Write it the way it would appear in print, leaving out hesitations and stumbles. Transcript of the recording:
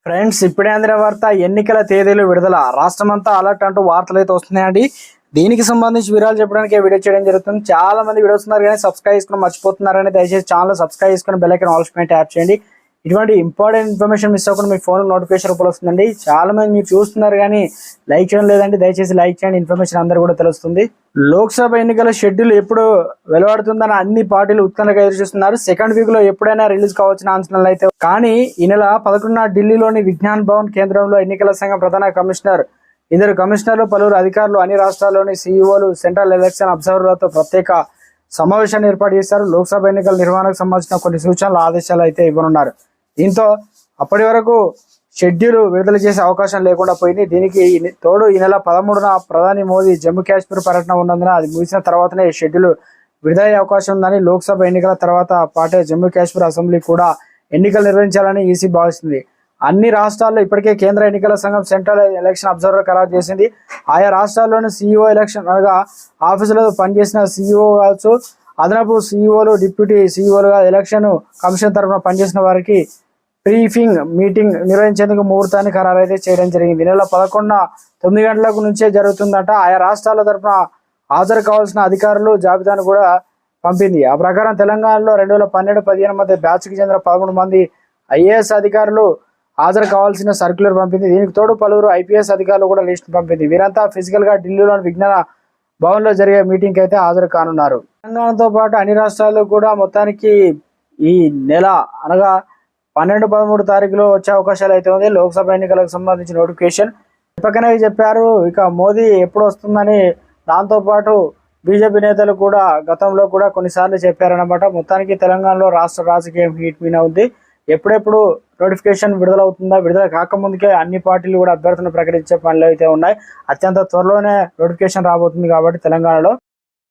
Friends, ఇప్పుడే అందిన వార్త. ఎన్నికల తేదీలు విడుదల. రాష్ట్రమంతా అలర్ట్ అంటూ వార్తలు అయితే వస్తున్నాయండి. దీనికి సంబంధించి వివరాలు చెప్పడానికి వీడియో చేయడం జరుగుతుంది. చాలా మంది వీడియోస్ ఉన్నారు కానీ సబ్స్క్రైబ్ చేసుకుని మర్చిపోతున్నారని దయచేసి ఛానల్ సబ్స్క్రైబ్ చేసుకుని బెల్ ఐకాన్ ఆల్ పైన ట్యాప్ చేయండి. ఇటువంటి ఇంపార్టెంట్ ఇన్ఫర్మేషన్ మిస్ అవ్వకుండా మీ ఫోన్ నోటిఫికేషన్ రూపంలో వస్తుందండి. చాలా మంది మీరు చూస్తున్నారు కానీ లైక్ చేయడం లేదండి. దయచేసి లైక్ చేయండి. ఇన్ఫర్మేషన్ అందరూ కూడా తెలుస్తుంది. లోక్సభ ఎన్నికల షెడ్యూల్ ఎప్పుడు వెలువడుతుందని అన్ని పార్టీలు ఉత్కంఠగా ఎదురు చూస్తున్నారు. సెకండ్ వీక్ లో ఎప్పుడైనా రిలీజ్ కావచ్చిన అంచనాలు అయితే కానీ ఈ నెల 11న ఢిల్లీలోని విజ్ఞాన్ భవన్ కేంద్రంలో ఎన్నికల సంఘం ప్రధాన కమిషనర్, ఇద్దరు కమిషనర్లు, పలువురు అధికారులు, అన్ని రాష్ట్రాల్లోని సీఈఓలు, సెంట్రల్ ఎలక్షన్ అబ్జర్వర్లతో ప్రత్యేక సమావేశాన్ని ఏర్పాటు చేశారు. లోక్సభ ఎన్నికల నిర్వహణకు సంబంధించిన కొన్ని సూచనలు, ఆదేశాలు అయితే ఇవ్వనున్నారు. దీంతో అప్పటి వరకు షెడ్యూల్ విడుదల చేసే అవకాశం లేకుండా పోయింది. దీనికి తోడు ఈ నెల 13న ప్రధాని మోదీ జమ్మూ కాశ్మీర్ పర్యటన ఉన్నందున అది ముగిసిన తర్వాతనే షెడ్యూల్ విడుదలయ్యే అవకాశం ఉందని, లోక్సభ ఎన్నికల తర్వాత పాటే జమ్మూ కాశ్మీర్ అసెంబ్లీ కూడా ఎన్నికలు నిర్వహించాలని ఈసీ భావిస్తుంది. అన్ని రాష్ట్రాల్లో ఇప్పటికే కేంద్ర ఎన్నికల సంఘం సెంట్రల్ ఎలక్షన్ అబ్జర్వర్ ఖరారు చేసింది. ఆయా రాష్ట్రాల్లోని సీఈఓ ఎలక్షన్ అనగా ఆఫీసులలో పనిచేసిన సీఈఓ కావచ్చు, అదనపు సీఈఓలు, డిప్యూటీ సీఈఓలుగా ఎలక్షన్ కమిషన్ తరఫున పనిచేసిన వారికి బ్రీఫింగ్ మీటింగ్ నిర్వహించేందుకు ముహూర్తాన్ని ఖరారు అయితే చేయడం జరిగింది. ఈ నెల 11న 9 గంటలకు నుంచే జరుగుతుందట. ఆయా రాష్ట్రాల తరఫున హాజరు కావాల్సిన అధికారులు జాబితాను కూడా పంపింది. ఆ ప్రకారం తెలంగాణలో 2012-15 మధ్య బ్యాచ్కి చెందిన 13 మంది ఐఏఎస్ అధికారులు హాజరు కావాల్సిన సర్క్యులర్ పంపింది. దీనికి తోడు పలువురు ఐపీఎస్ అధికారులు కూడా లిస్ట్ పంపింది. వీరంతా ఫిజికల్ గా ఢిల్లీలోని విజ్ఞాన భవన్ లో జరిగే మీటింగ్ కి అయితే హాజరు కానున్నారు. తెలంగాణతో పాటు అన్ని రాష్ట్రాలు కూడా మొత్తానికి ఈ నెల అనగా 12-13 తారీఖులో వచ్చే అవకాశాలు అయితే ఉంది. లోక్సభ ఎన్నికలకు సంబంధించిన నోటిఫికేషన్ పక్కనే చెప్పారు. ఇక మోదీ ఎప్పుడు వస్తుందని, దాంతో పాటు బీజేపీ నేతలు కూడా గతంలో కూడా కొన్నిసార్లు చెప్పారన్నమాట. మొత్తానికి తెలంగాణలో రాష్ట్ర రాజకీయం హీట్ మీద ఉంది. ఎప్పుడెప్పుడు నోటిఫికేషన్ విడుదలవుతుందా, విడుదల కాకముందుకే అన్ని పార్టీలు కూడా అభ్యర్థులను ప్రకటించే పనులు అయితే ఉన్నాయి. అత్యంత త్వరలోనే నోటిఫికేషన్ రాబోతుంది కాబట్టి తెలంగాణలో